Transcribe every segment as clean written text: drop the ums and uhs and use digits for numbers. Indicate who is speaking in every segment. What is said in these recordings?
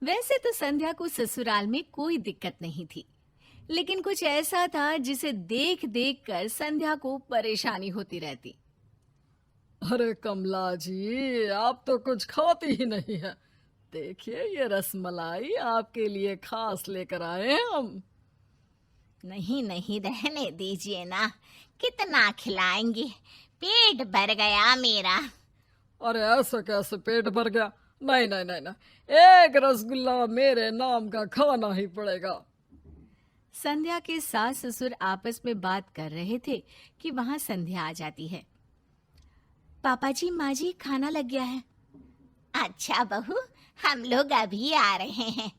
Speaker 1: वैसे तो संध्या को ससुराल में कोई दिक्कत नहीं थी, लेकिन कुछ ऐसा था जिसे देख देख कर संध्या को परेशानी होती रहती।
Speaker 2: अरे कमला जी, आप तो कुछ खाती ही नहीं है। देखिए ये रसमलाई आपके लिए खास लेकर आए हैं हम।
Speaker 3: नहीं नहीं, रहने दीजिए ना। कितना खिलाएंगे, पेट भर गया मेरा।
Speaker 2: अरे ऐसा कैसे पेट भर गया? नहीं नहीं नहीं नहीं, एक रसगुल्ला मेरे नाम का खाना ही पड़ेगा।
Speaker 1: संध्या के सास ससुर आपस में बात कर रहे थे कि वहां संध्या आ जाती है। पापा जी, माँ जी, खाना लग गया है।
Speaker 3: अच्छा बहू, हम लोग अभी आ रहे हैं।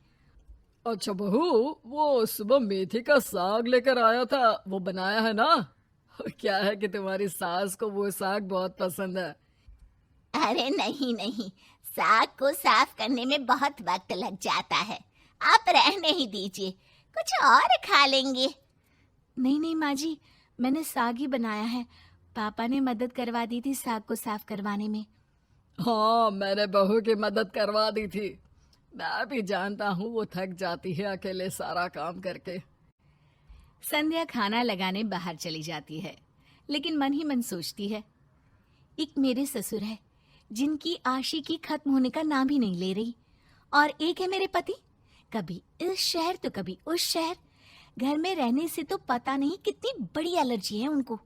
Speaker 2: अच्छा बहू, वो सुबह मेथी का साग लेकर आया था, वो बनाया है ना? क्या है कि तुम्हारी सास को वो साग बहुत पसंद है।
Speaker 3: अरे नहीं नहीं, साग को साफ करने में बहुत वक्त लग जाता है। आप रहने ही दीजिए, कुछ और खा लेंगे।
Speaker 1: नहीं नहीं माँ जी, मैंने साग ही बनाया है। पापा ने मदद करवा दी थी साग को साफ करवाने में।
Speaker 2: हाँ, मैंने बहू की मदद करवा दी थी। मैं भी जानता हूँ वो थक जाती है अकेले सारा काम करके।
Speaker 1: संध्या खाना लगाने बाहर चली जाती है, लेकिन मन ही मन सोचती है, एक मेरे ससुर है जिनकी आशिकी खत्म होने का नाम ही नहीं ले रही, और एक है मेरे पति, कभी इस शहर तो कभी उस शहर। घर में रहने से तो पता नहीं कितनी बड़ी एलर्जी है उनको।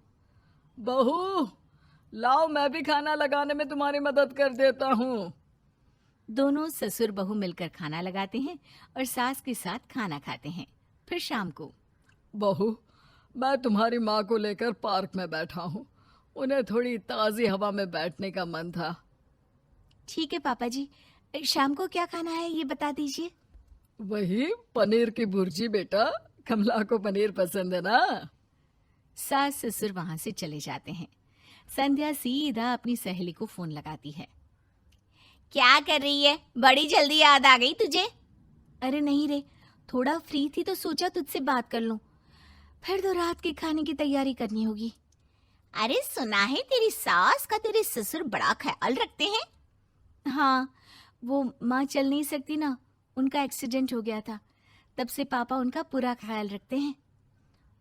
Speaker 2: बहू, लाओ मैं भी खाना लगाने में तुम्हारी मदद कर देता हूँ।
Speaker 1: दोनों ससुर बहू मिलकर खाना लगाते हैं और सास के साथ खाना खाते हैं। फिर शाम को
Speaker 2: बहू, मैं तुम्हारी माँ को लेकर पार्क में बैठा हूँ। उन्हें थोड़ी ताज़ी हवा में बैठने का मन था।
Speaker 1: ठीक है पापा जी, शाम को क्या खाना है ये बता दीजिए।
Speaker 2: वही पनीर की भुर्जी बेटा, कमला को पनीर पसंद है ना?
Speaker 1: सास ससुर वहां से चले जाते हैं। संध्या सीधा अपनी सहेली को फोन लगाती है।
Speaker 3: क्या कर रही है? बड़ी जल्दी याद आ गई तुझे?
Speaker 1: अरे नहीं रे, थोड़ा फ्री थी तो सोचा तुझसे बात कर लूं। फिर तो रात के खाने की तैयारी करनी होगी।
Speaker 3: अरे सुना है तेरी सास का तेरे ससुर बड़ा ख्याल रखते हैं।
Speaker 1: हाँ, वो माँ चल नहीं सकती ना, उनका एक्सीडेंट हो गया था, तब से पापा उनका पूरा ख्याल रखते हैं।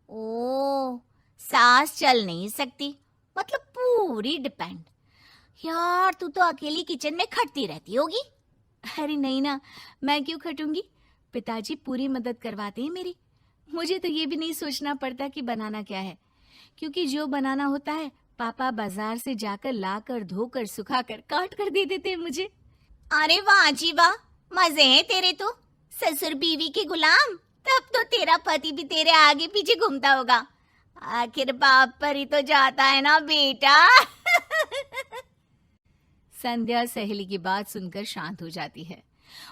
Speaker 3: ओ, सास चल नहीं सकती, मतलब पूरी डिपेंड। यार तू तो अकेली किचन में खटती रहती होगी।
Speaker 1: अरे नहीं ना, मैं क्यों खटूंगी, पिताजी पूरी मदद करवाते हैं मेरी। मुझे तो ये भी नहीं सोचना पड़ता कि बनाना क्या है, क्योंकि जो बनाना होता है पापा बाजार से जाकर लाकर धोकर सुखाकर काट कर दे देते हैं मुझे।
Speaker 3: अरे वाह जी वाह, मजे हैं तेरे तो। ससुर बीवी के गुलाम, तब तो तेरा पति भी तेरे आगे पीछे घूमता होगा। आखिर बाप पर ही तो जाता है ना बेटा।
Speaker 1: संध्या सहेली की बात सुनकर शांत हो जाती है।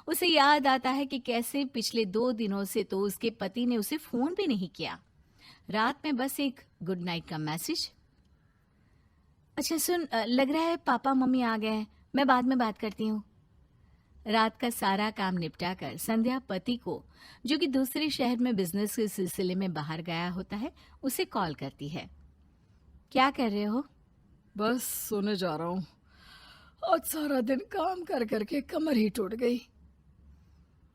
Speaker 1: उसे याद आता है कि कैसे पिछले 2 दिनों से तो उसके पति ने उसे फोन भी नहीं किया, रात में बस एक गुड नाइट का मैसेज। अच्छा सुन, लग रहा है पापा मम्मी आ गए हैं, मैं बाद में बात करती हूँ। रात का सारा काम निपटा कर संध्या पति को, जो कि दूसरे शहर में बिजनेस के सिलसिले में बाहर गया होता है, उसे कॉल करती है। क्या कर रहे हो?
Speaker 2: बस सोने जा रहा हूँ। आज सारा दिन काम कर करके कमर ही टूट गई।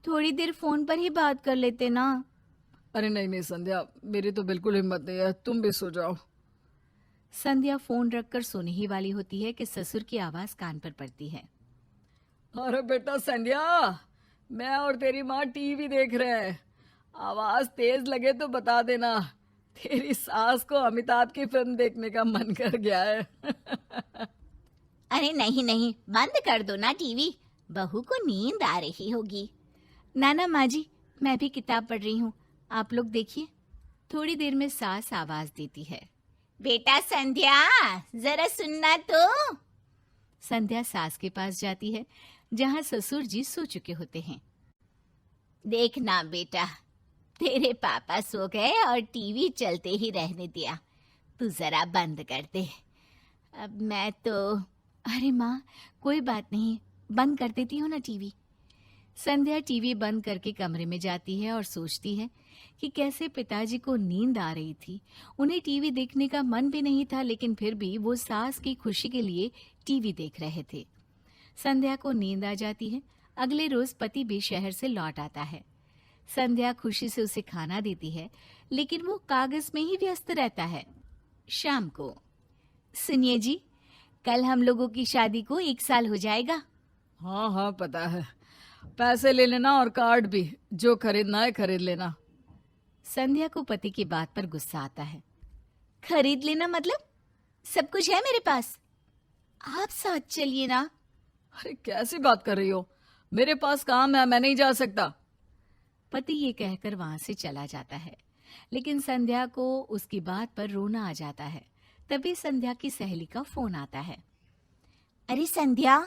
Speaker 1: थोड़ी देर फोन पर ही बात कर लेते ना।
Speaker 2: अरे नहीं नहीं संध्या, मेरी तो बिल्कुल हिम्मत नहीं है, तुम भी सो जाओ।
Speaker 1: संध्या फोन रखकर सोने ही वाली होती है कि ससुर की आवाज कान पर पड़ती है।
Speaker 2: अरे बेटा संध्या, मैं और तेरी माँ टीवी देख रहे हैं। आवाज तेज लगे तो बता देना, तेरी सास को अमिताभ की फिल्म देखने का मन कर गया है।
Speaker 3: अरे नहीं नहीं, बंद कर दो ना टीवी, बहू को नींद आ रही होगी।
Speaker 1: नाना माँ जी, मैं भी किताब पढ़ रही हूँ, आप लोग देखिए। थोड़ी देर में सास आवाज देती है।
Speaker 3: बेटा संध्या, जरा सुनना तो।
Speaker 1: संध्या सास के पास जाती है, जहाँ ससुर जी सो चुके होते हैं।
Speaker 3: देखना बेटा, तेरे पापा सो गए और टीवी चलते ही रहने दिया। तू जरा बंद कर दे।
Speaker 1: अब मैं तो, अरे माँ कोई बात नहीं, बंद कर देती हूँ ना टीवी। संध्या टीवी बंद करके कमरे में जाती है और सोचती है कि कैसे पिताजी को नींद आ रही थी। उन्हें टीवी देखने का मन भी नहीं था, लेकिन फिर भी वो सास की खुशी के लिए टीवी देख रहे थे। संध्या को नींद आ जाती है। अगले रोज पति भी शहर से लौट आता है। संध्या खुशी से उसे खाना देती है, लेकिन वो कागज में ही व्यस्त रहता है। शाम को, सुनिए जी, कल हम लोगों की शादी को 1 साल हो जाएगा।
Speaker 2: हाँ हाँ पता है, पैसे ले लेना और कार्ड भी, जो खरीदना है खरीद लेना।
Speaker 1: संध्या को पति की बात पर गुस्सा आता है।
Speaker 3: खरीद लेना मतलब? सब कुछ है मेरे पास, आप साथ चलिए ना।
Speaker 2: अरे कैसी बात कर रही हो, मेरे पास काम है, मैं नहीं जा सकता।
Speaker 1: पति ये कहकर वहां से चला जाता है, लेकिन संध्या को उसकी बात पर रोना आ जाता है। तभी संध्या की सहेली का फोन आता है।
Speaker 3: अरे संध्या,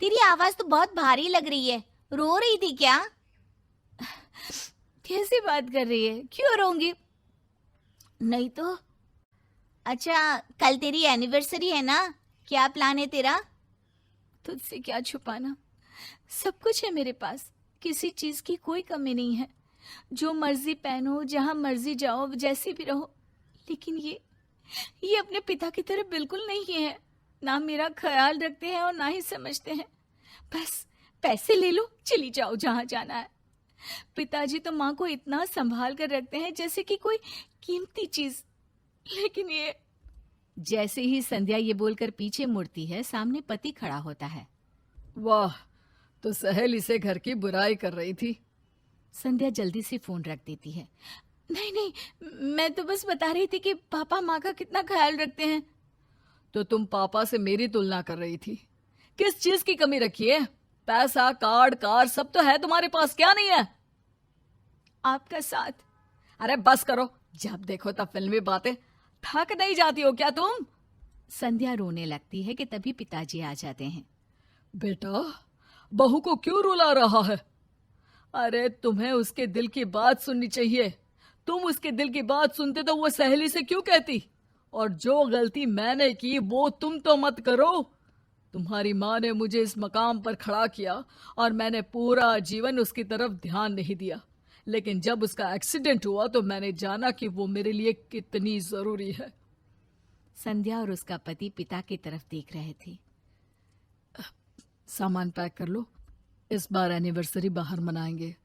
Speaker 3: तेरी आवाज तो बहुत भारी लग रही है, रो रही थी क्या?
Speaker 1: कैसी बात कर रही है, क्यों रोंगी?
Speaker 3: नहीं तो। अच्छा, कल तेरी एनिवर्सरी है ना, क्या प्लान है तेरा?
Speaker 1: तुझसे क्या छुपाना, सब कुछ है मेरे पास, किसी चीज की कोई कमी नहीं है। जो मर्जी पहनो, जहां मर्जी जाओ, जैसे भी रहो। लेकिन ये अपने पिता की तरह बिल्कुल नहीं है, ना मेरा ख्याल रखते हैं और ना ही समझते हैं। बस पैसे ले लो, चली जाओ जहां जाना है। पिताजी तो माँ को इतना संभाल कर रखते हैं जैसे कि कोई कीमती चीज, लेकिन ये। जैसे ही संध्या ये बोलकर पीछे मुड़ती है, सामने पति खड़ा होता है।
Speaker 2: वाह, तो सहेली से घर की बुराई कर रही थी।
Speaker 1: संध्या जल्दी से फोन रख देती है। नहीं नहीं, मैं तो बस बता रही थी कि पापा माँ का कितना ख्याल रखते हैं।
Speaker 2: तो तुम पापा से मेरी तुलना कर रही थी, किस चीज की कमी रखी है? पैसा, कार्ड, कार सब तो है तुम्हारे पास, क्या नहीं है?
Speaker 1: आपका साथ।
Speaker 2: अरे बस करो, जब देखो तब फिल्मी बातें, थक नहीं जाती हो क्या तुम?
Speaker 1: संध्या रोने लगती है कि तभी पिताजी आ जाते हैं।
Speaker 2: बेटा, बहू को क्यों रुला रहा है? अरे तुम्हें उसके दिल की बात सुननी चाहिए। तुम उसके दिल की बात सुनते तो वो सहेली से क्यों कहती? और जो गलती मैंने की वो तुम तो मत करो। तुम्हारी माँ ने मुझे इस मकाम पर खड़ा किया और मैंने पूरा जीवन उसकी तरफ ध्यान नहीं दिया, लेकिन जब उसका एक्सीडेंट हुआ तो मैंने जाना कि वो मेरे लिए कितनी जरूरी है।
Speaker 1: संध्या और उसका पति पिता की तरफ देख रहे थे।
Speaker 2: सामान पैक कर लो, इस बार एनिवर्सरी बाहर मनाएंगे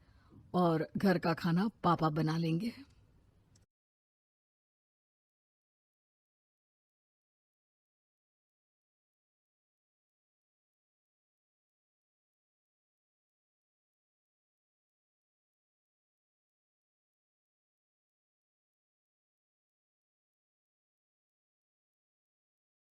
Speaker 2: और घर का खाना पापा बना लेंगे।